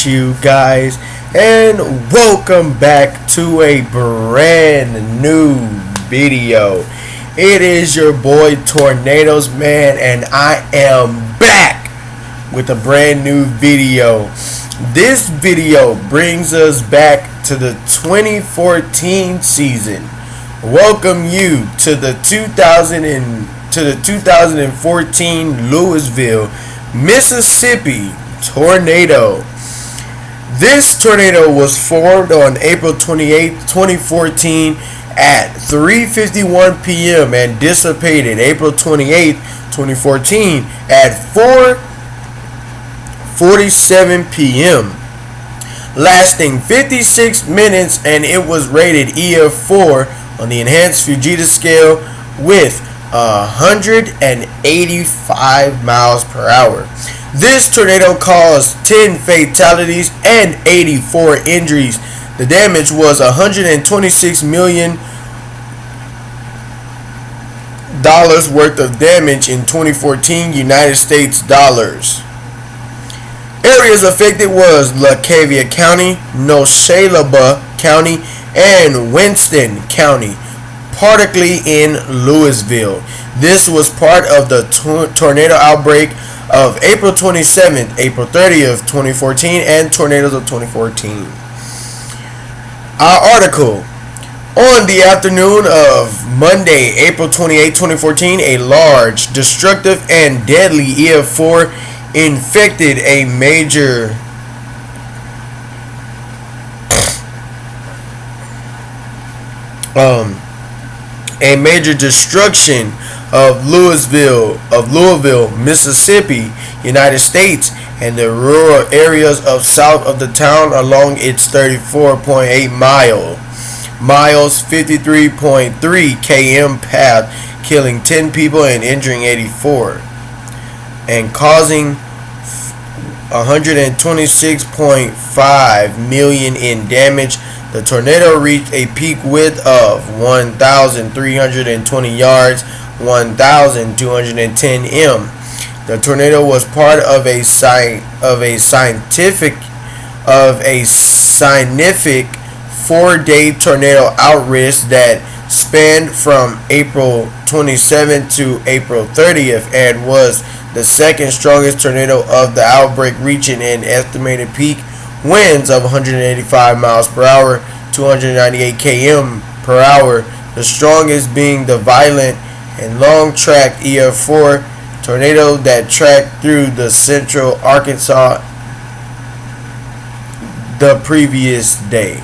much, you guys, and welcome back to a brand new video. It is your boy Tornadoes Man, and I am back with a brand new video. This video brings us back to the 2014 season. Welcome you to the 2014 Louisville, Mississippi tornado. This tornado was formed on April 28, 2014 at 3:51 p.m. and dissipated April 28, 2014 at 4:47 p.m. lasting 56 minutes, and it was rated EF4 on the enhanced Fujita scale with 185 miles per hour. This tornado caused 10 fatalities and 84 injuries. The damage was $126 million worth of damage in 2014 United States dollars. Areas affected was Leake County, Noshalaba County, and Winston County, particularly in Louisville. This was part of the tornado outbreak of April 27th, April 30th, 2014, and tornadoes of 2014. Our article: on the afternoon of Monday, April 28, 2014, a large, destructive, and deadly EF4 inflicted a major destruction of Louisville, Mississippi, United States, and the rural areas of south of the town along its 34.8 miles, 53.3 km path, killing 10 people and injuring 84, and causing $126.5 million in damage. The tornado reached a peak width of 1,320 yards, 1,210 m. The tornado was part of a scientific 4-day tornado outburst that spanned from April 27th to April 30th and was the second strongest tornado of the outbreak, reaching an estimated peak winds of 185 miles per hour, 298 km per hour, the strongest being the violent and long-track EF4 tornado that tracked through the central Arkansas the previous day.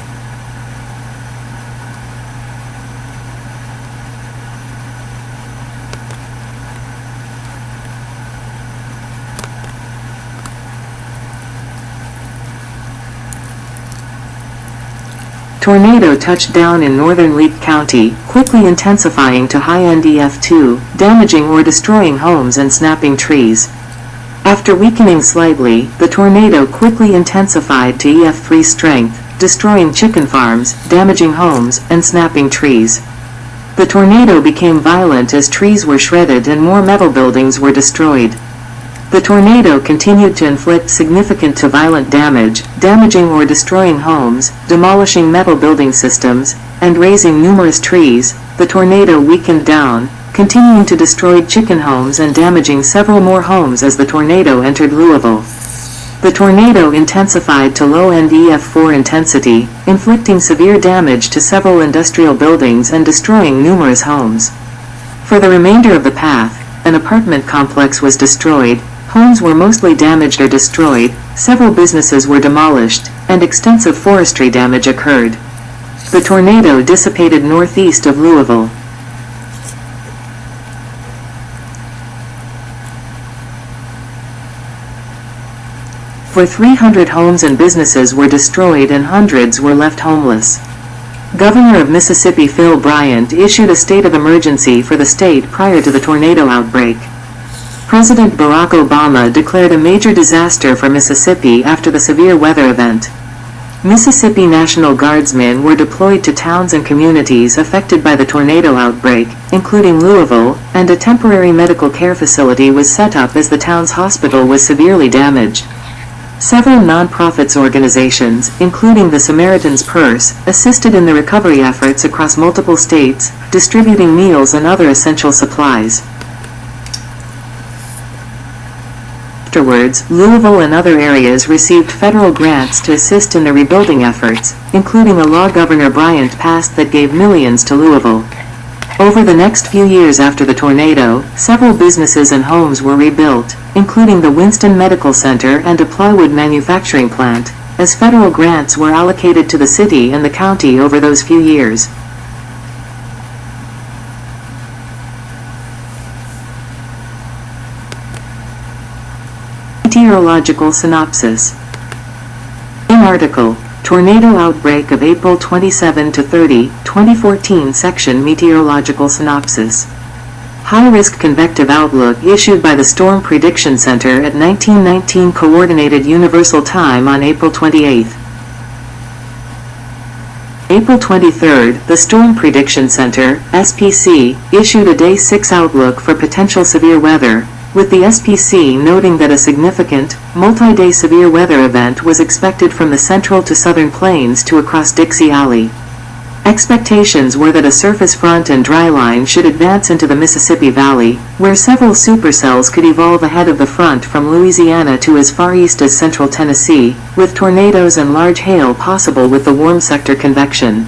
Tornado touched down in northern Leake County, quickly intensifying to high-end EF2, damaging or destroying homes and snapping trees. After weakening slightly, the tornado quickly intensified to EF3 strength, destroying chicken farms, damaging homes, and snapping trees. The tornado became violent as trees were shredded and more metal buildings were destroyed. The tornado continued to inflict significant to violent damage, damaging or destroying homes, demolishing metal building systems, and razing numerous trees. The tornado weakened down, continuing to destroy chicken homes and damaging several more homes as the tornado entered Louisville. The tornado intensified to low-end EF4 intensity, inflicting severe damage to several industrial buildings and destroying numerous homes. For the remainder of the path, an apartment complex was destroyed, homes were mostly damaged or destroyed, several businesses were demolished, and extensive forestry damage occurred. The tornado dissipated northeast of Louisville. For 300 homes and businesses were destroyed and hundreds were left homeless. Governor of Mississippi Phil Bryant issued a state of emergency for the state prior to the tornado outbreak. President Barack Obama declared a major disaster for Mississippi after the severe weather event. Mississippi National Guardsmen were deployed to towns and communities affected by the tornado outbreak, including Louisville, and a temporary medical care facility was set up as the town's hospital was severely damaged. Several non-profits organizations, including the Samaritan's Purse, assisted in the recovery efforts across multiple states, distributing meals and other essential supplies. Afterwards, Louisville and other areas received federal grants to assist in the rebuilding efforts, including a law Governor Bryant passed that gave millions to Louisville. Over the next few years after the tornado, several businesses and homes were rebuilt, including the Winston Medical Center and a plywood manufacturing plant, as federal grants were allocated to the city and the county over those few years. Meteorological synopsis. In article, Tornado Outbreak of April 27 to 30, 2014 section Meteorological Synopsis. High-risk convective outlook issued by the Storm Prediction Center at 1919 Coordinated Universal Time on April 28. April 23, the Storm Prediction Center, SPC, issued a Day 6 outlook for potential severe weather, with the SPC noting that a significant, multi-day severe weather event was expected from the central to southern plains to across Dixie Alley. Expectations were that a surface front and dry line should advance into the Mississippi Valley, where several supercells could evolve ahead of the front from Louisiana to as far east as central Tennessee, with tornadoes and large hail possible with the warm sector convection.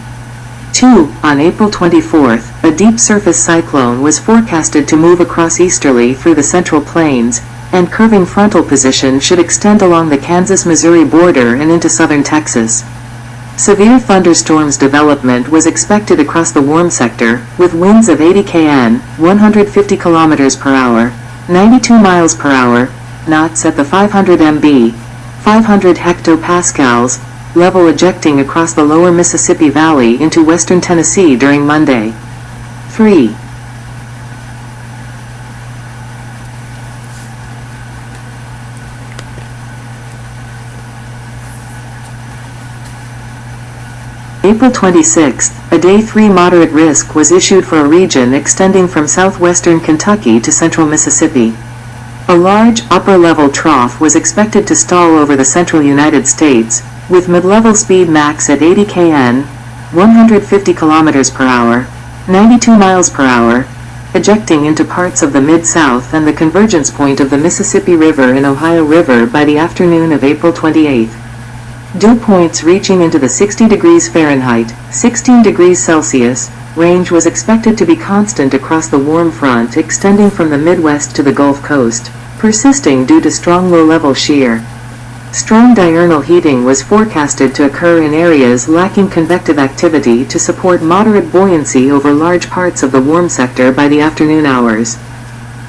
2. On April 24, a deep surface cyclone was forecasted to move across easterly through the Central Plains, and curving frontal position should extend along the Kansas-Missouri border and into southern Texas. Severe thunderstorms development was expected across the warm sector, with winds of 80 kn, 150 km per hour, 92 miles per hour, knots at the 500 mb, 500 hectopascals, level ejecting across the lower Mississippi Valley into western Tennessee during Monday. 3. April 26, a Day 3 moderate risk was issued for a region extending from southwestern Kentucky to central Mississippi. A large, upper-level trough was expected to stall over the central United States, with mid-level speed max at 80 kn, 150 km per hour, 92 miles per hour, ejecting into parts of the Mid-South and the convergence point of the Mississippi River and Ohio River by the afternoon of April 28. Dew points reaching into the 60 degrees Fahrenheit, 16 degrees Celsius, range was expected to be constant across the warm front extending from the Midwest to the Gulf Coast, persisting due to strong low-level shear. Strong diurnal heating was forecasted to occur in areas lacking convective activity to support moderate buoyancy over large parts of the warm sector by the afternoon hours.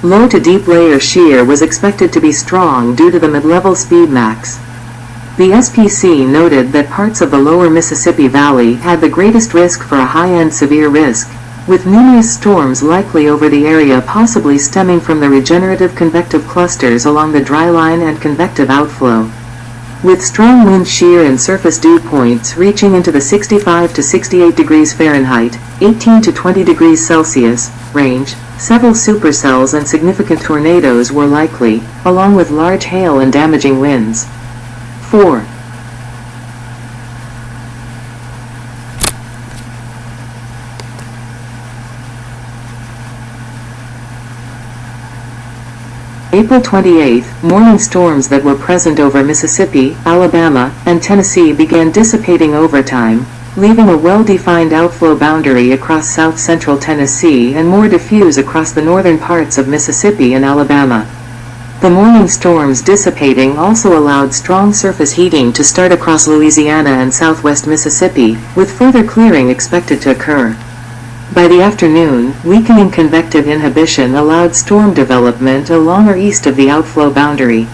Low to deep layer shear was expected to be strong due to the mid-level speed max. The SPC noted that parts of the lower Mississippi Valley had the greatest risk for a high-end severe risk, with numerous storms likely over the area possibly stemming from the regenerative convective clusters along the dry line and convective outflow. With strong wind shear and surface dew points reaching into the 65 to 68 degrees Fahrenheit, 18 to 20 degrees Celsius, range, several supercells and significant tornadoes were likely, along with large hail and damaging winds. 4. April 28, morning storms that were present over Mississippi, Alabama, and Tennessee began dissipating over time, leaving a well-defined outflow boundary across south-central Tennessee and more diffuse across the northern parts of Mississippi and Alabama. The morning storms dissipating also allowed strong surface heating to start across Louisiana and southwest Mississippi, with further clearing expected to occur. By the afternoon, weakening convective inhibition allowed storm development along or east of the outflow boundary.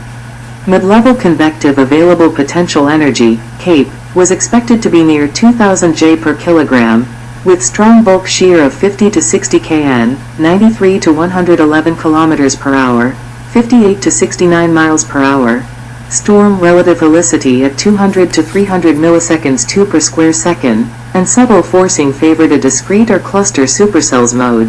Mid-level convective available potential energy, CAPE, was expected to be near 2000 J per kilogram, with strong bulk shear of 50 to 60 kN, 93 to 111 km per hour, 58 to 69 miles per hour, storm relative helicity at 200 to 300 milliseconds 2 per square second, and subtle forcing favored a discrete or cluster supercells mode.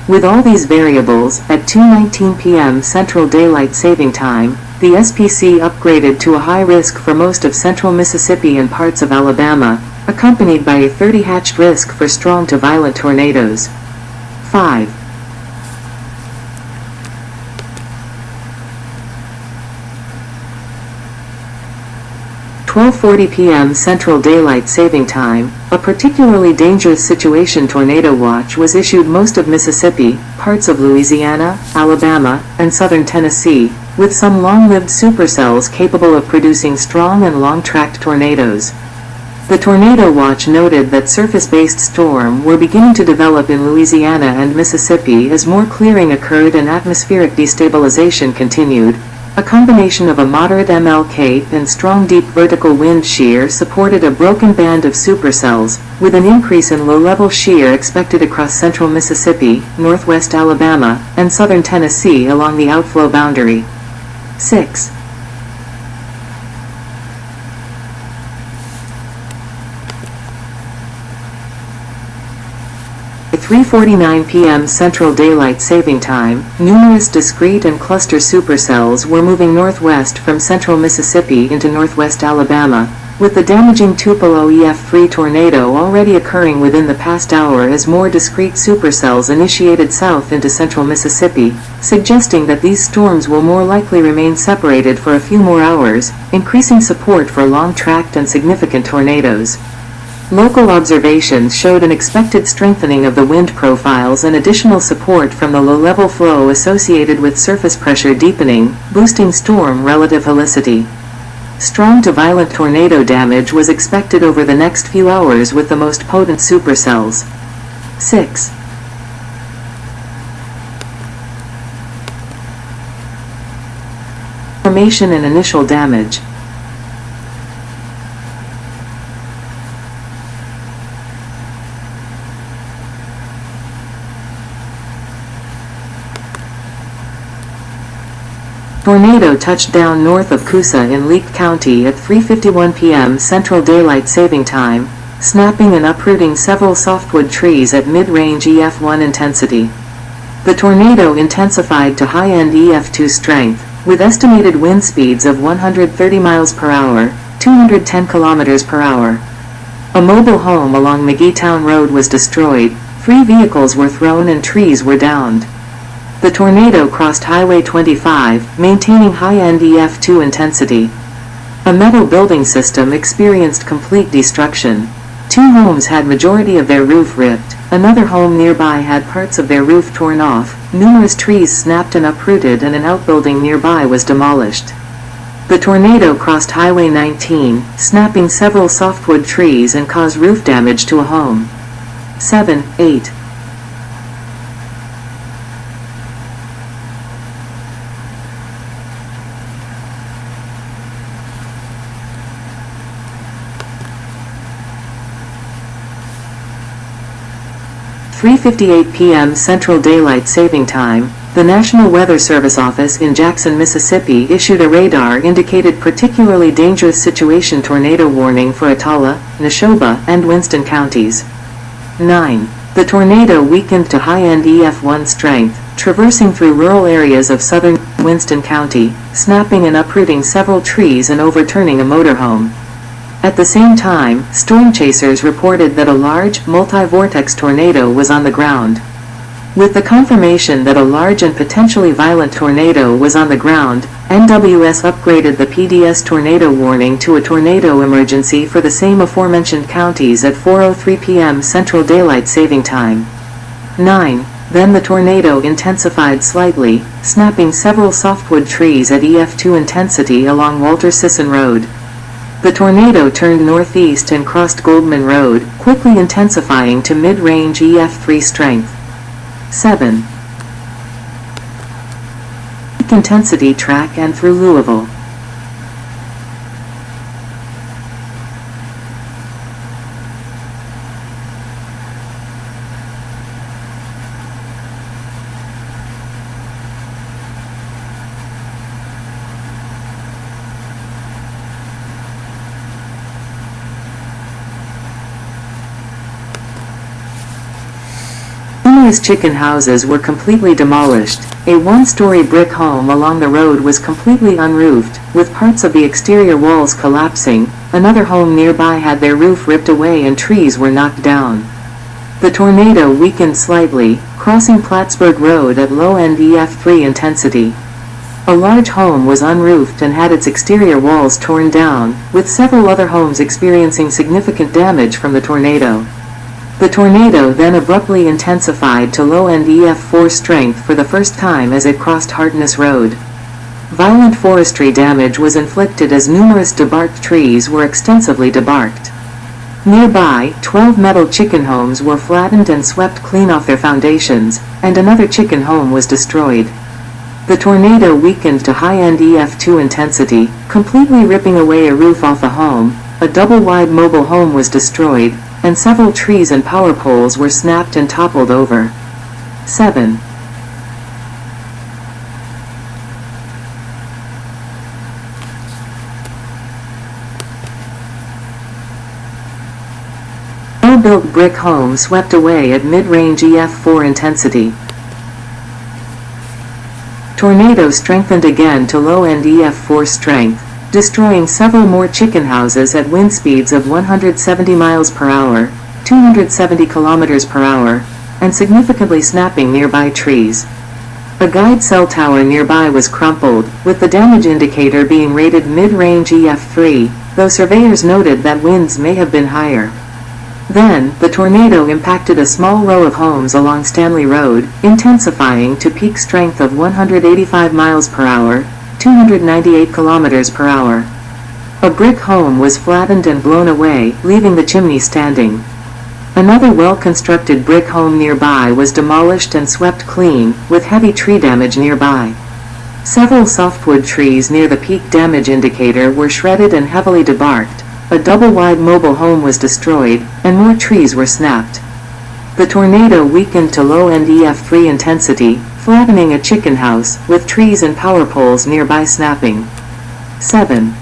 With all these variables, at 2:19 p.m. Central Daylight Saving Time, the SPC upgraded to a high risk for most of central Mississippi and parts of Alabama, accompanied by a 30-hatched risk for strong to violent tornadoes. 5. 12:40 p.m. Central Daylight Saving Time, a particularly dangerous situation tornado watch was issued most of Mississippi, parts of Louisiana, Alabama, and southern Tennessee, with some long-lived supercells capable of producing strong and long-tracked tornadoes. The tornado watch noted that surface-based storms were beginning to develop in Louisiana and Mississippi as more clearing occurred and atmospheric destabilization continued. A combination of a moderate ML cape and strong deep vertical wind shear supported a broken band of supercells, with an increase in low-level shear expected across central Mississippi, northwest Alabama, and southern Tennessee along the outflow boundary. 6. 3:49 p.m. Central Daylight Saving Time, numerous discrete and cluster supercells were moving northwest from central Mississippi into northwest Alabama, with the damaging Tupelo EF3 tornado already occurring within the past hour as more discrete supercells initiated south into central Mississippi, suggesting that these storms will more likely remain separated for a few more hours, increasing support for long-tracked and significant tornadoes. Local observations showed an expected strengthening of the wind profiles and additional support from the low-level flow associated with surface pressure deepening, boosting storm relative helicity. Strong to violent tornado damage was expected over the next few hours with the most potent supercells. 6. Formation and initial damage. Tornado touched down north of Coosa in Leake County at 3:51 p.m. Central Daylight Saving Time, snapping and uprooting several softwood trees at mid-range EF1 intensity. The tornado intensified to high-end EF2 strength, with estimated wind speeds of 130 miles per hour, 210 kilometers per hour. A mobile home along McGeetown Road was destroyed, 3 vehicles were thrown and trees were downed. The tornado crossed Highway 25, maintaining high-end EF2 intensity. A metal building system experienced complete destruction. 2 homes had majority of their roof ripped, another home nearby had parts of their roof torn off, numerous trees snapped and uprooted, and an outbuilding nearby was demolished. The tornado crossed Highway 19, snapping several softwood trees and caused roof damage to a home. 7, 8. 3:58 p.m. Central Daylight Saving Time, the National Weather Service office in Jackson, Mississippi issued a radar-indicated particularly dangerous situation tornado warning for Attala, Neshoba, and Winston counties. 9. The tornado weakened to high-end EF1 strength, traversing through rural areas of southern Winston County, snapping and uprooting several trees and overturning a motorhome. At the same time, storm chasers reported that a large, multi-vortex tornado was on the ground. With the confirmation that a large and potentially violent tornado was on the ground, NWS upgraded the PDS tornado warning to a tornado emergency for the same aforementioned counties at 4:03 p.m. Central Daylight Saving Time. 9. Then the tornado intensified slightly, snapping several softwood trees at EF2 intensity along Walter Sisson Road. The tornado turned northeast and crossed Goldman Road, quickly intensifying to mid-range EF3 strength. 7. Intensity track and through Louisville. Numerous chicken houses were completely demolished. A one-story brick home along the road was completely unroofed, with parts of the exterior walls collapsing. Another home nearby had their roof ripped away and trees were knocked down. The tornado weakened slightly, crossing Plattsburgh Road at low NDF3 intensity. A large home was unroofed and had its exterior walls torn down, with several other homes experiencing significant damage from the tornado. The tornado then abruptly intensified to low NDF4 strength for the first time as it crossed Hartness Road. Violent forestry damage was inflicted as numerous debarked trees were extensively debarked. Nearby, 12 metal chicken homes were flattened and swept clean off their foundations, and another chicken home was destroyed. The tornado weakened to high NDF2 intensity, completely ripping away a roof off a home. A double-wide mobile home was destroyed, and several trees and power poles were snapped and toppled over. 7. Well-built brick home swept away at mid-range EF4 intensity. Tornado strengthened again to low NDF4 strength, destroying several more chicken houses at wind speeds of 170 miles per hour, 270 kilometers per hour, and significantly snapping nearby trees. A guide cell tower nearby was crumpled, with the damage indicator being rated mid-range EF3, though surveyors noted that winds may have been higher. Then, the tornado impacted a small row of homes along Stanley Road, intensifying to peak strength of 185 miles per hour, 298 kilometers per hour. A brick home was flattened and blown away, leaving the chimney standing. Another well-constructed brick home nearby was demolished and swept clean, with heavy tree damage nearby. Several softwood trees near the peak damage indicator were shredded and heavily debarked. A double-wide mobile home was destroyed, and more trees were snapped. The tornado weakened to low NDF3 intensity, flattening a chicken house, with trees and power poles nearby snapping. 7.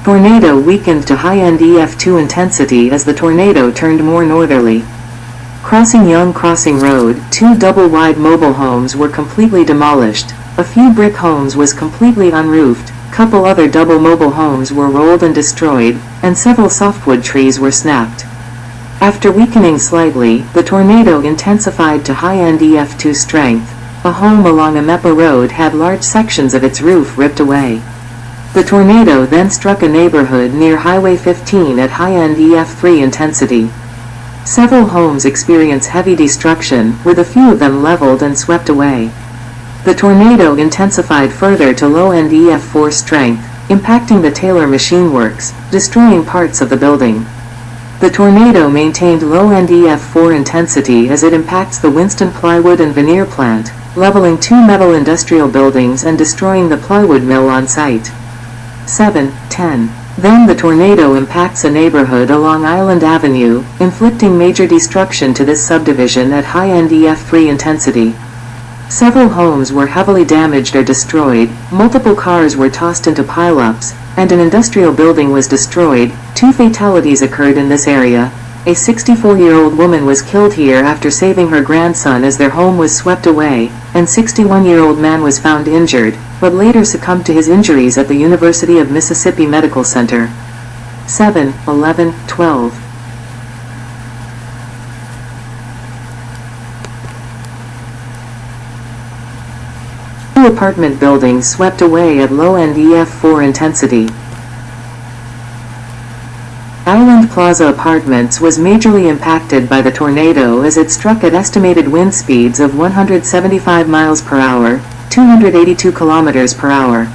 Tornado weakened to high NDF2 intensity as the tornado turned more northerly. Crossing Young Crossing Road, 2 double-wide mobile homes were completely demolished. A few brick homes was completely unroofed, couple other double mobile homes were rolled and destroyed, and several softwood trees were snapped. After weakening slightly, the tornado intensified to high NDF2 strength. A home along Amepa Road had large sections of its roof ripped away. The tornado then struck a neighborhood near Highway 15 at high NDF3 intensity. Several homes experienced heavy destruction, with a few of them leveled and swept away. The tornado intensified further to low NDF4 strength, impacting the Taylor Machine Works, destroying parts of the building. The tornado maintained low NDF4 intensity as it impacts the Winston Plywood and Veneer plant, leveling 2 metal industrial buildings and destroying the plywood mill on site. 7:10. Then the tornado impacts a neighborhood along Island Avenue, inflicting major destruction to this subdivision at high NDF3 intensity. Several homes were heavily damaged or destroyed, multiple cars were tossed into pileups, and an industrial building was destroyed. 2 fatalities occurred in this area. A 64-year-old woman was killed here after saving her grandson as their home was swept away, and 61-year-old man was found injured, but later succumbed to his injuries at the University of Mississippi Medical Center. 7, 11, 12. Two apartment buildings swept away at low NDF4 intensity. Island Plaza Apartments was majorly impacted by the tornado as it struck at estimated wind speeds of 175 miles per hour, 282 kilometers per hour.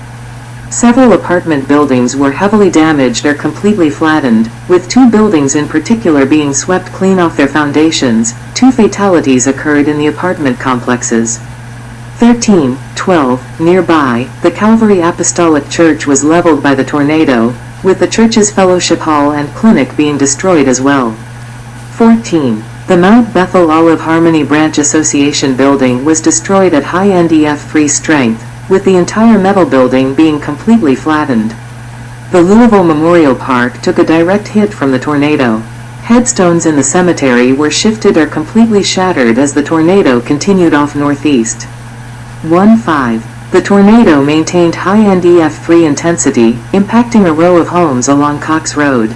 Several apartment buildings were heavily damaged or completely flattened, with 2 buildings in particular being swept clean off their foundations. 2 fatalities occurred in the apartment complexes. 13, 12, nearby, the Calvary Apostolic Church was leveled by the tornado, with the church's fellowship hall and clinic being destroyed as well. 14. The Mount Bethel Olive Harmony Branch Association building was destroyed at high NDF3 strength, with the entire metal building being completely flattened. The Louisville Memorial Park took a direct hit from the tornado. Headstones in the cemetery were shifted or completely shattered as the tornado continued off northeast. 1-5. The tornado maintained high NDF3 intensity, impacting a row of homes along Cox Road.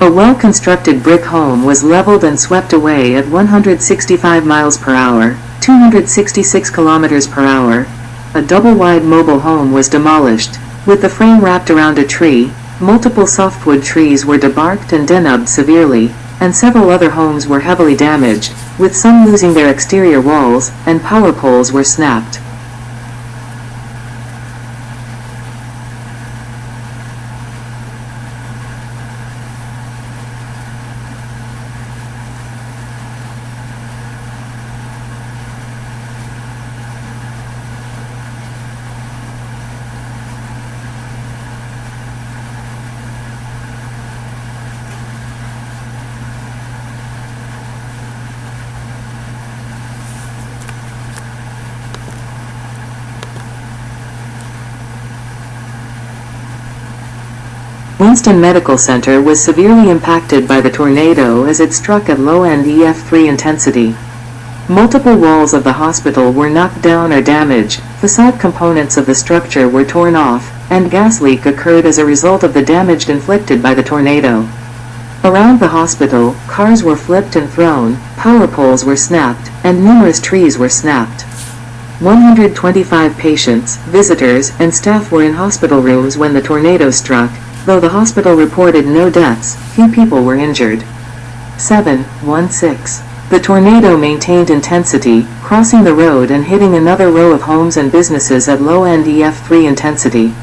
A well-constructed brick home was leveled and swept away at 165 miles per hour, 266 kilometers per hour. A double-wide mobile home was demolished, with the frame wrapped around a tree. Multiple softwood trees were debarked and denubbed severely, and several other homes were heavily damaged, with some losing their exterior walls, and power poles were snapped. Winston Medical Center was severely impacted by the tornado as it struck at low NDF3 intensity. Multiple walls of the hospital were knocked down or damaged, facade components of the structure were torn off, and gas leak occurred as a result of the damage inflicted by the tornado. Around the hospital, cars were flipped and thrown, power poles were snapped, and numerous trees were snapped. 125 patients, visitors, and staff were in hospital rooms when the tornado struck. Though the hospital reported no deaths, few people were injured. 7-1-6. The tornado maintained intensity, crossing the road and hitting another row of homes and businesses at low NDF3 intensity.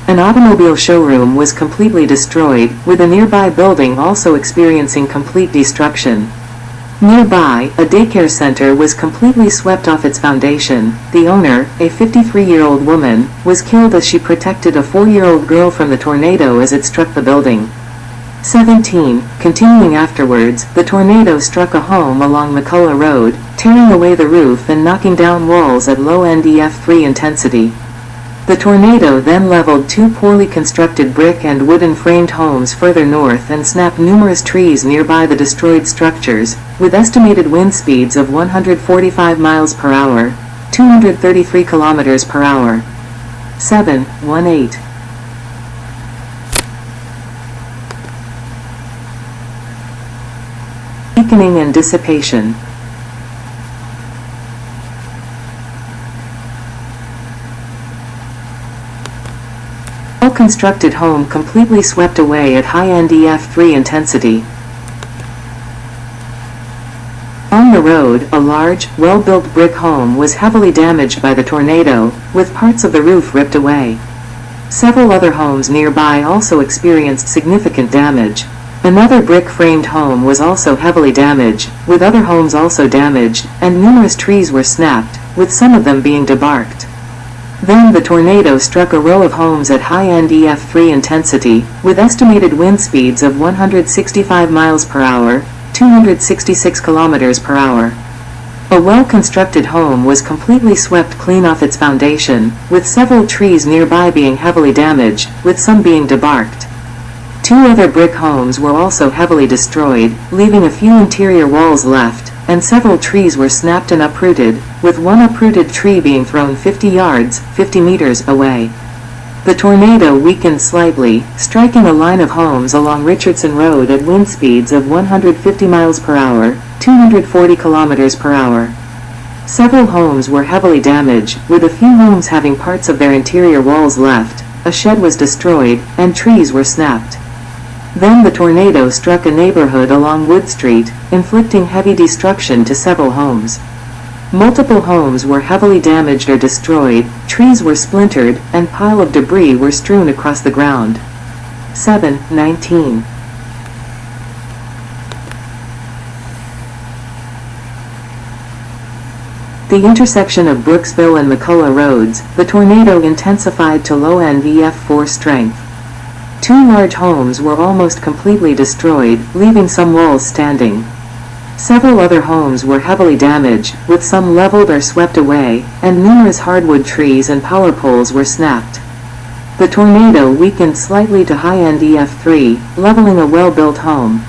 An automobile showroom was completely destroyed, with a nearby building also experiencing complete destruction. Nearby, a daycare center was completely swept off its foundation. The owner, a 53-year-old woman, was killed as she protected a 4-year-old girl from the tornado as it struck the building. 17. Continuing afterwards, the tornado struck a home along McCullough Road, tearing away the roof and knocking down walls at low NDF3 intensity. The tornado then leveled two poorly constructed brick and wooden framed homes further north and snapped numerous trees nearby the destroyed structures, with estimated wind speeds of 145 miles per hour, 233 kilometers per hour. 7-1-8. Weakening and dissipation. Well-constructed home completely swept away at high NDF3 intensity. On the road, a large, well-built brick home was heavily damaged by the tornado, with parts of the roof ripped away. Several other homes nearby also experienced significant damage. Another brick-framed home was also heavily damaged, with other homes also damaged, and numerous trees were snapped, with some of them being debarked. Then the tornado struck a row of homes at high NDF3 intensity, with estimated wind speeds of 165 miles per hour, 266 kilometers per hour. A well-constructed home was completely swept clean off its foundation, with several trees nearby being heavily damaged, with some being debarked. Two other brick homes were also heavily destroyed, leaving a few interior walls left, and several trees were snapped and uprooted, with one uprooted tree being thrown 50 yards, 50 meters away. The tornado weakened slightly, striking a line of homes along Richardson Road at wind speeds of 150 miles per hour, 240 kilometers per hour. Several homes were heavily damaged, with a few homes having parts of their interior walls left. A shed was destroyed, and trees were snapped. Then the tornado struck a neighborhood along Wood Street, inflicting heavy destruction to several homes. Multiple homes were heavily damaged or destroyed, trees were splintered, and piles of debris were strewn across the ground. 7-19. The intersection of Brooksville and McCullough Roads, the tornado intensified to low NVF4 strength. Two large homes were almost completely destroyed, leaving some walls standing. Several other homes were heavily damaged, with some leveled or swept away, and numerous hardwood trees and power poles were snapped. The tornado weakened slightly to high NDF3, leveling a well-built home.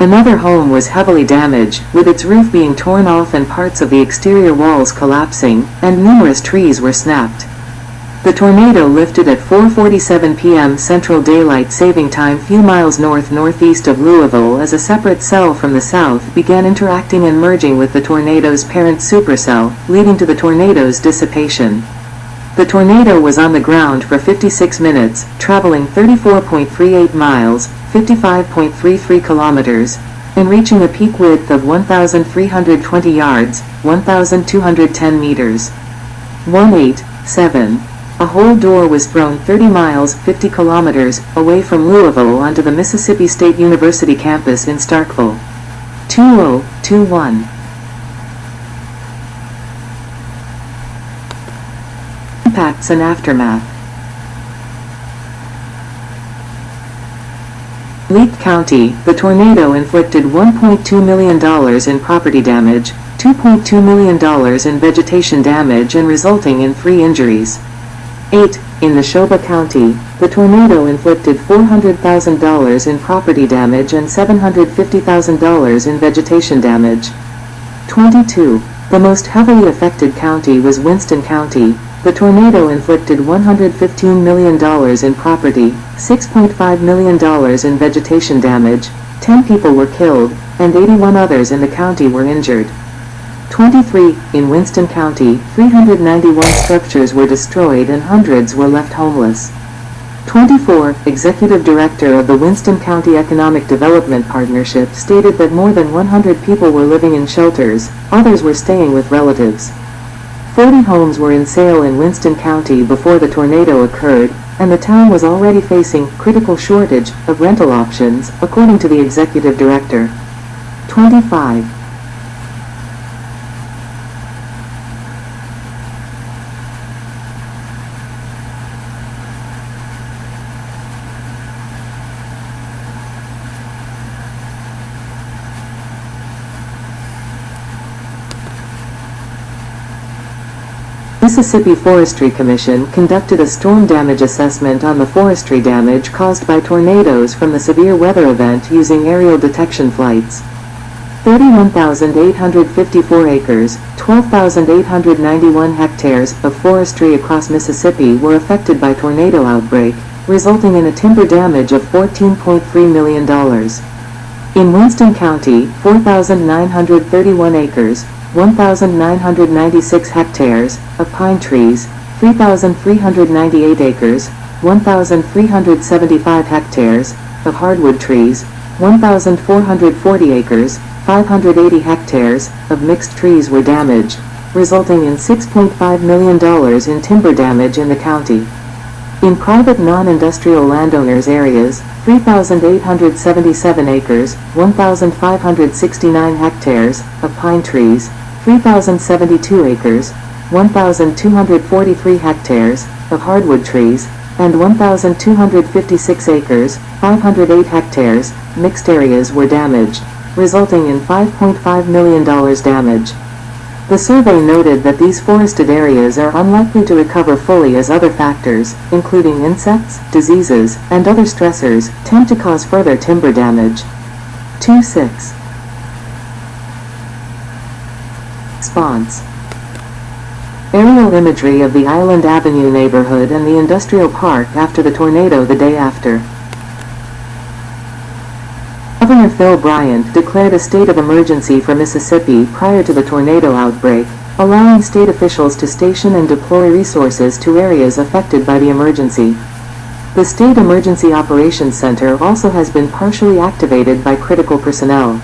Another home was heavily damaged, with its roof being torn off and parts of the exterior walls collapsing, and numerous trees were snapped. The tornado lifted at 4:47 p.m. Central Daylight Saving Time few miles northeast of Louisville as a separate cell from the south began interacting and merging with the tornado's parent supercell, leading to the tornado's dissipation. The tornado was on the ground for 56 minutes, traveling 34.38 miles, 55.33 kilometers, and reaching a peak width of 1,320 yards, 1,210 meters. 187. A whole door was thrown 30 miles, 50 kilometers, away from Louisville onto the Mississippi State University campus in Starkville. 2021. Impacts and aftermath. Leake County, the tornado inflicted $1.2 million in property damage, $2.2 million in vegetation damage and resulting in 3 injuries. 8. In Neshoba County, the tornado inflicted $400,000 in property damage and $750,000 in vegetation damage. 22. The most heavily affected county was Winston County. The tornado inflicted $115 million in property, $6.5 million in vegetation damage, 10 people were killed, and 81 others in the county were injured. 23. In Winston County, 391 structures were destroyed and hundreds were left homeless. 24. Executive Director of the Winston County Economic Development Partnership stated that more than 100 people were living in shelters, others were staying with relatives. 40 homes were in sale in Winston County before the tornado occurred, and the town was already facing critical shortage of rental options, according to the executive director. 25. Mississippi Forestry Commission conducted a storm damage assessment on the forestry damage caused by tornadoes from the severe weather event using aerial detection flights. 31,854 acres, 12,891 hectares of forestry across Mississippi were affected by tornado outbreak, resulting in a timber damage of $14.3 million. In Winston County, 4,931 acres, 1,996 hectares of pine trees, 3,398 acres, 1,375 hectares of hardwood trees, 1,440 acres, 580 hectares of mixed trees were damaged, resulting in $6.5 million in timber damage in the county. In private non-industrial landowners areas, 3,877 acres, 1,569 hectares of pine trees, 3,072 acres, 1,243 hectares of hardwood trees, and 1,256 acres, 508 hectares, mixed areas were damaged, resulting in $5.5 million damage. The survey noted that these forested areas are unlikely to recover fully as other factors, including insects, diseases, and other stressors, tend to cause further timber damage. 26. Response. Aerial imagery of the Island Avenue neighborhood and the industrial park after the tornado the day after. Governor Phil Bryant declared a state of emergency for Mississippi prior to the tornado outbreak, allowing state officials to station and deploy resources to areas affected by the emergency. The State Emergency Operations Center also has been partially activated by critical personnel.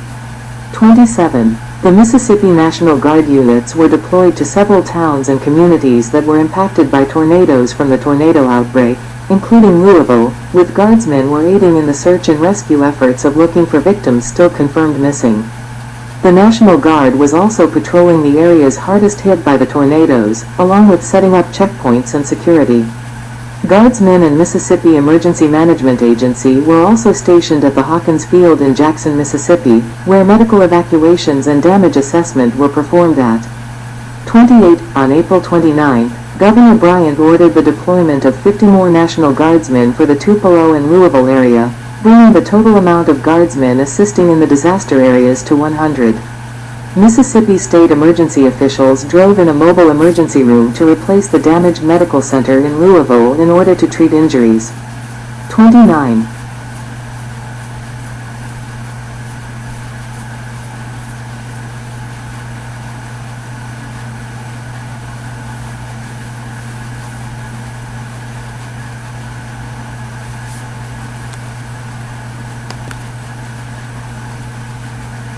27. The Mississippi National Guard units were deployed to several towns and communities that were impacted by tornadoes from the tornado outbreak, including Louisville, with guardsmen were aiding in the search and rescue efforts of looking for victims still confirmed missing. The National Guard was also patrolling the areas hardest hit by the tornadoes, along with setting up checkpoints and security. Guardsmen and Mississippi Emergency Management Agency were also stationed at the Hawkins Field in Jackson, Mississippi, where medical evacuations and damage assessment were performed at. 28. On April 29, Governor Bryant ordered the deployment of 50 more National Guardsmen for the Tupelo and Louisville area, bringing the total amount of guardsmen assisting in the disaster areas to 100. Mississippi state emergency officials drove in a mobile emergency room to replace the damaged medical center in Louisville in order to treat injuries. 29.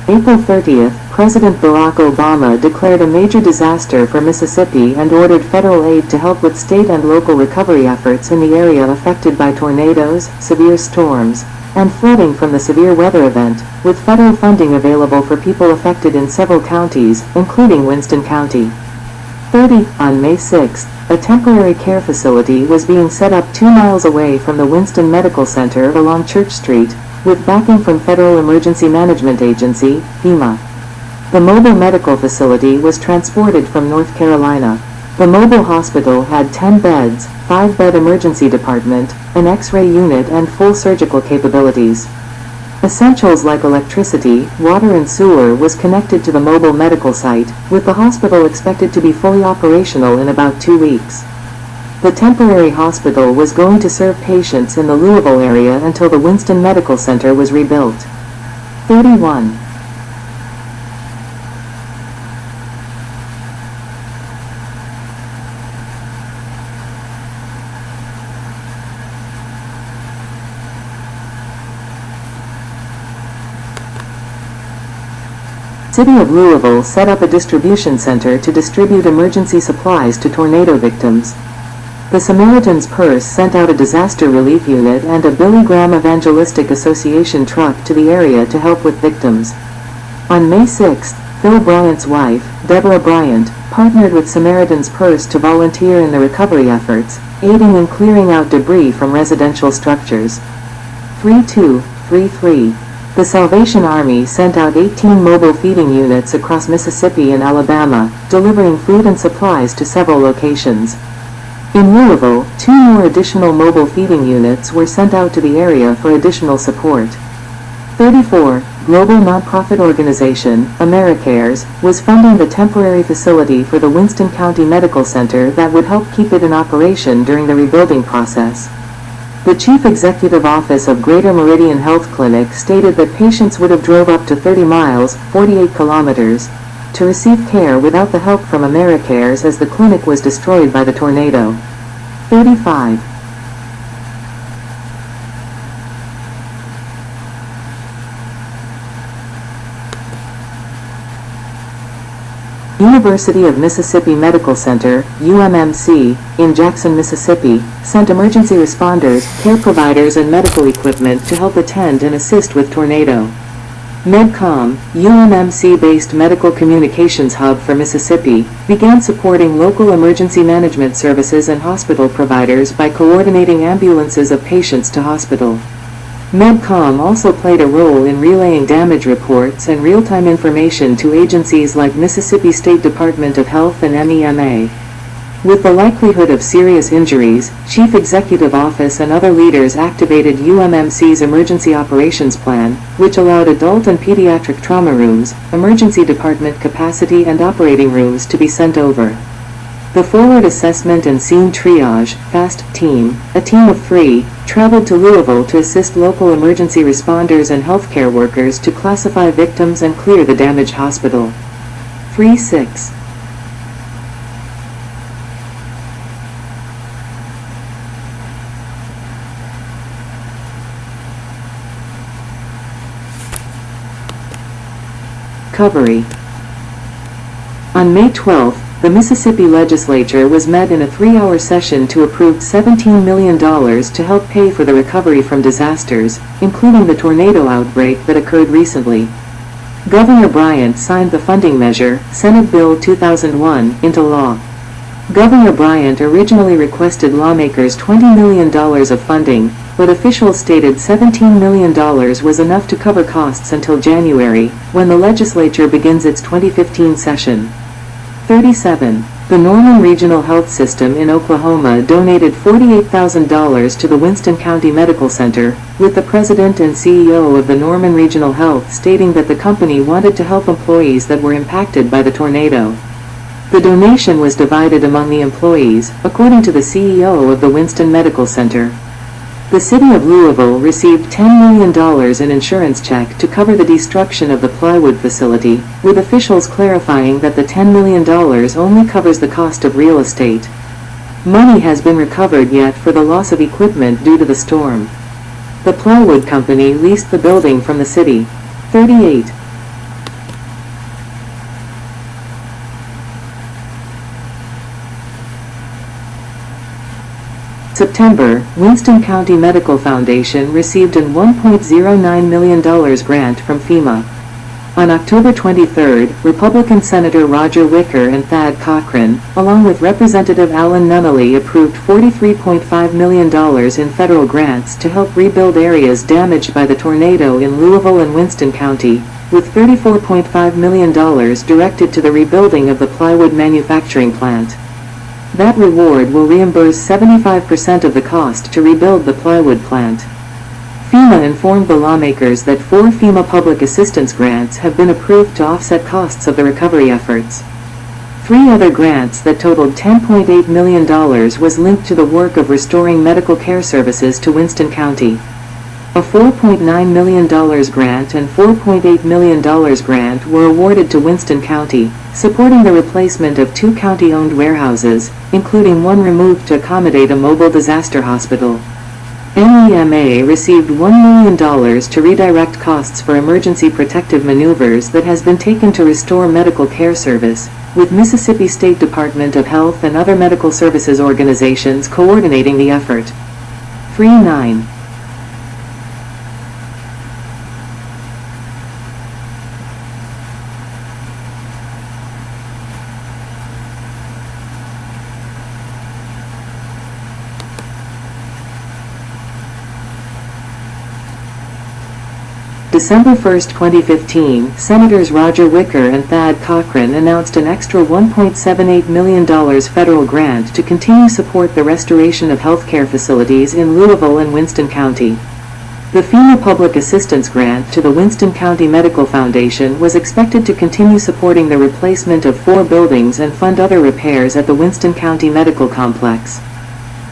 April 30th, President Barack Obama declared a major disaster for Mississippi and ordered federal aid to help with state and local recovery efforts in the area affected by tornadoes, severe storms, and flooding from the severe weather event, with federal funding available for people affected in several counties, including Winston County. 30. On May 6, a temporary care facility was being set up 2 miles away from the Winston Medical Center along Church Street, with backing from Federal Emergency Management Agency, FEMA. The mobile medical facility was transported from North Carolina. The mobile hospital had 10 beds, 5-bed emergency department, an X-ray unit and full surgical capabilities. Essentials like electricity, water and sewer was connected to the mobile medical site, with the hospital expected to be fully operational in about 2 weeks. The temporary hospital was going to serve patients in the Louisville area until the Winston Medical Center was rebuilt. 31. City of Louisville set up a distribution center to distribute emergency supplies to tornado victims. The Samaritan's Purse sent out a disaster relief unit and a Billy Graham Evangelistic Association truck to the area to help with victims. On May 6, Phil Bryant's wife, Deborah Bryant, partnered with Samaritan's Purse to volunteer in the recovery efforts, aiding in clearing out debris from residential structures. 3233. The Salvation Army sent out 18 mobile feeding units across Mississippi and Alabama, delivering food and supplies to several locations. In Louisville, 2 more additional mobile feeding units were sent out to the area for additional support. 34. Global nonprofit organization, AmeriCares, was funding the temporary facility for the Winston County Medical Center that would help keep it in operation during the rebuilding process. The Chief Executive Office of Greater Meridian Health Clinic stated that patients would have drove up to 30 miles, 48 kilometers, to receive care without the help from AmeriCares as the clinic was destroyed by the tornado. 35. University of Mississippi Medical Center, UMMC, in Jackson, Mississippi, sent emergency responders, care providers and medical equipment to help attend and assist with tornado. MedCom, UMMC-based medical communications hub for Mississippi, began supporting local emergency management services and hospital providers by coordinating ambulances of patients to hospital. MedCom also played a role in relaying damage reports and real-time information to agencies like Mississippi State Department of Health and MEMA. With the likelihood of serious injuries, Chief Executive Office and other leaders activated UMMC's Emergency Operations Plan, which allowed adult and pediatric trauma rooms, emergency department capacity and operating rooms to be sent over. The Forward Assessment and Scene Triage, FAST team, a team of 3, traveled to Louisville to assist local emergency responders and healthcare workers to classify victims and clear the damaged hospital. 36. Recovery. On May 12, the Mississippi legislature was met in a 3-hour session to approve $17 million to help pay for the recovery from disasters, including the tornado outbreak that occurred recently. Governor Bryant signed the funding measure, Senate Bill 2001, into law. Governor Bryant originally requested lawmakers $20 million of funding, but officials stated $17 million was enough to cover costs until January, when the legislature begins its 2015 session. 37. The Norman Regional Health System in Oklahoma donated $48,000 to the Winston County Medical Center, with the president and CEO of the Norman Regional Health stating that the company wanted to help employees that were impacted by the tornado. The donation was divided among the employees, according to the CEO of the Winston Medical Center. The city of Louisville received $10 million in insurance check to cover the destruction of the plywood facility, with officials clarifying that the $10 million only covers the cost of real estate. Money has been recovered yet for the loss of equipment due to the storm. The plywood company leased the building from the city. 38. September, Winston County Medical Foundation received a $1.09 million grant from FEMA. On October 23, Republican Senator Roger Wicker and Thad Cochran, along with Representative Alan Nunnally, approved $43.5 million in federal grants to help rebuild areas damaged by the tornado in Louisville and Winston County, with $34.5 million directed to the rebuilding of the plywood manufacturing plant. That reward will reimburse 75% of the cost to rebuild the plywood plant. FEMA informed the lawmakers that 4 FEMA public assistance grants have been approved to offset costs of the recovery efforts. 3 other grants that totaled $10.8 million was linked to the work of restoring medical care services to Winston County. A $4.9 million grant and $4.8 million grant were awarded to Winston County, supporting the replacement of 2 county-owned warehouses, including one removed to accommodate a mobile disaster hospital. NEMA received $1 million to redirect costs for emergency protective maneuvers that has been taken to restore medical care service, with Mississippi State Department of Health and other medical services organizations coordinating the effort. 39. December 1, 2015, Senators Roger Wicker and Thad Cochran announced an extra $1.78 million federal grant to continue support the restoration of healthcare facilities in Louisville and Winston County. The FEMA Public Assistance Grant to the Winston County Medical Foundation was expected to continue supporting the replacement of 4 buildings and fund other repairs at the Winston County Medical Complex.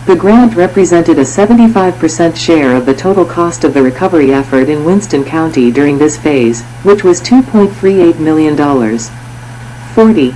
The grant represented a 75% share of the total cost of the recovery effort in Winston County during this phase, which was $2.38 million. 40.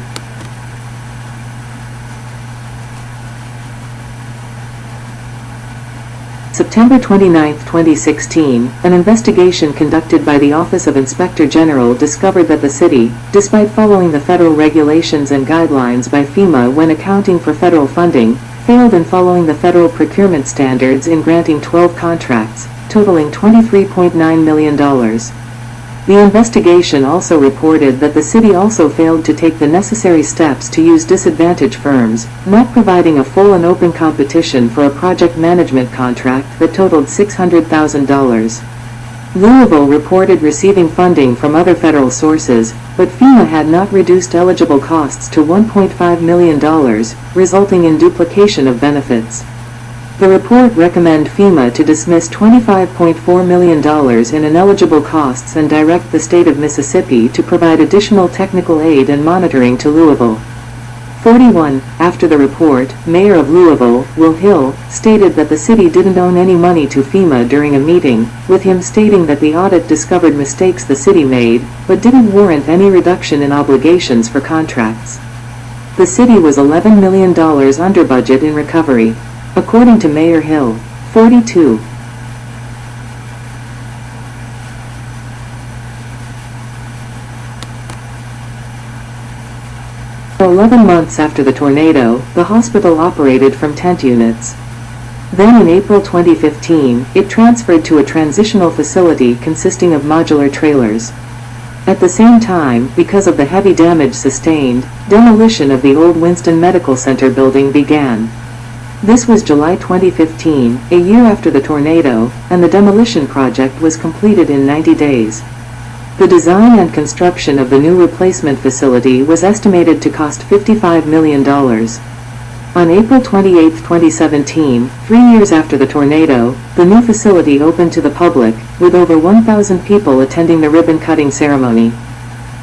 September 29, 2016, an investigation conducted by the Office of Inspector General discovered that the city, despite following the federal regulations and guidelines by FEMA when accounting for federal funding, failed in following the federal procurement standards in granting 12 contracts, totaling $23.9 million. The investigation also reported that the city also failed to take the necessary steps to use disadvantaged firms, not providing a full and open competition for a project management contract that totaled $600,000. Louisville reported receiving funding from other federal sources, but FEMA had not reduced eligible costs to $1.5 million, resulting in duplication of benefits. The report recommended FEMA to dismiss $25.4 million in ineligible costs and direct the state of Mississippi to provide additional technical aid and monitoring to Louisville. 41. After the report, Mayor of Louisville, Will Hill, stated that the city didn't owe any money to FEMA during a meeting, with him stating that the audit discovered mistakes the city made, but didn't warrant any reduction in obligations for contracts. The city was $11 million under budget in recovery, according to Mayor Hill. 42. For 11 months after the tornado, the hospital operated from tent units. Then in April 2015, it transferred to a transitional facility consisting of modular trailers. At the same time, because of the heavy damage sustained, demolition of the old Winston Medical Center building began. This was July 2015, a year after the tornado, and the demolition project was completed in 90 days. The design and construction of the new replacement facility was estimated to cost $55 million. On April 28, 2017, 3 years after the tornado, the new facility opened to the public, with over 1,000 people attending the ribbon-cutting ceremony.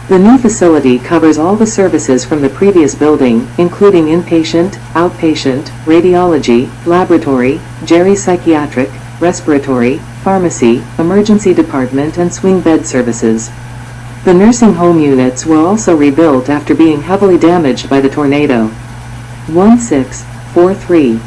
The new facility covers all the services from the previous building, including inpatient, outpatient, radiology, laboratory, geri-psychiatric, respiratory, pharmacy, emergency department and swing bed services. The nursing home units were also rebuilt after being heavily damaged by the tornado. 1643.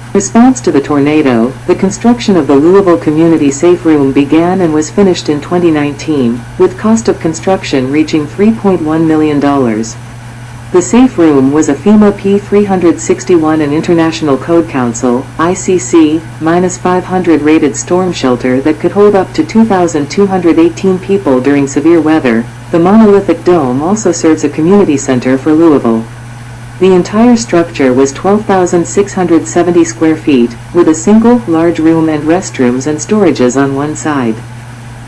In response to the tornado, the construction of the Louisville Community Safe Room began and was finished in 2019, with cost of construction reaching $3.1 million. The Safe Room was a FEMA P361 and International Code Council ICC-500 rated storm shelter that could hold up to 2,218 people during severe weather. The monolithic dome also serves a community center for Louisville. The entire structure was 12,670 square feet, with a single, large room and restrooms and storages on one side.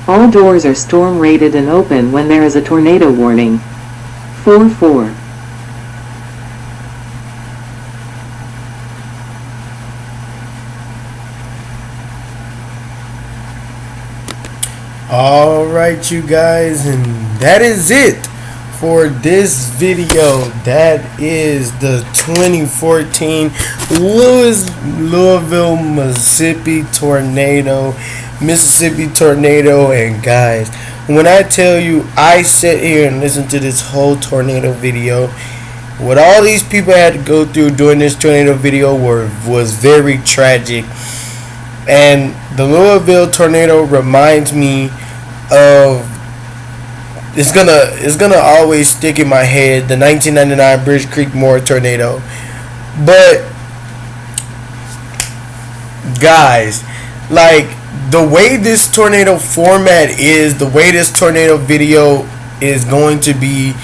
All doors are storm-rated and open when there is a tornado warning. 4-4. Alright, you guys, and that is it for this video. That is the 2014 Louisville, Mississippi tornado. And guys, when I tell you I sat here and listened to this whole tornado video, what all these people had to go through during this tornado video was very tragic. And the Louisville tornado reminds me of, it's gonna always stick in my head, the 1999 Bridge Creek Moore tornado. But guys, like, the way this tornado format is, the way this tornado video is going to be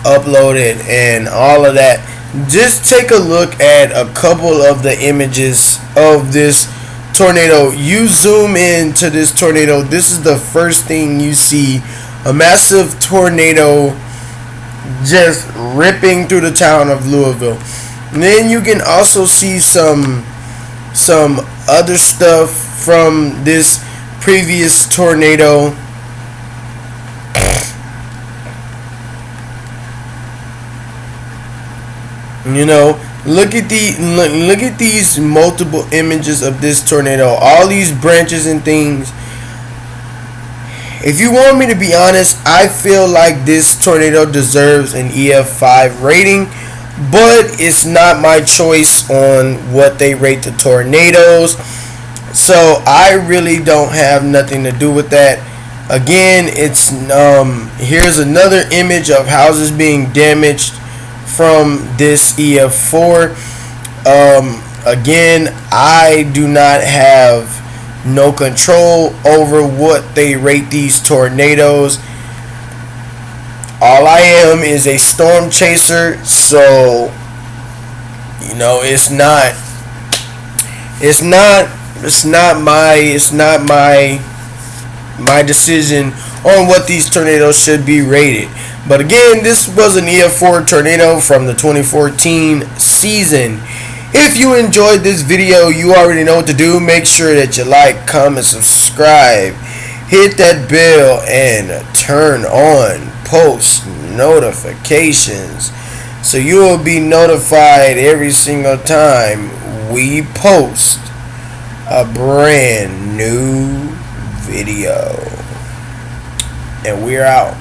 uploaded and all of that, just take a look at a couple of the images of this tornado. You zoom into this tornado, this is the first thing you see, a massive tornado just ripping through the town of Louisville. And then you can also see some other stuff from this previous tornado. You know, look at these multiple images of this tornado, all these branches and things. If you want me to be honest, I feel like this tornado deserves an EF5 rating, but it's not my choice on what they rate the tornadoes, so I really don't have nothing to do with that. Again, it's here's another image of houses being damaged from this EF4. Again, I do not have no control over what they rate these tornadoes. All I am is a storm chaser, so you know, it's not my decision on what these tornadoes should be rated. But again, this was an EF4 tornado from the 2014 season. If you enjoyed this video, you already know what to do. Make sure that you like, comment, subscribe, hit that bell, and turn on post notifications so you will be notified every single time we post a brand new video. And we're out.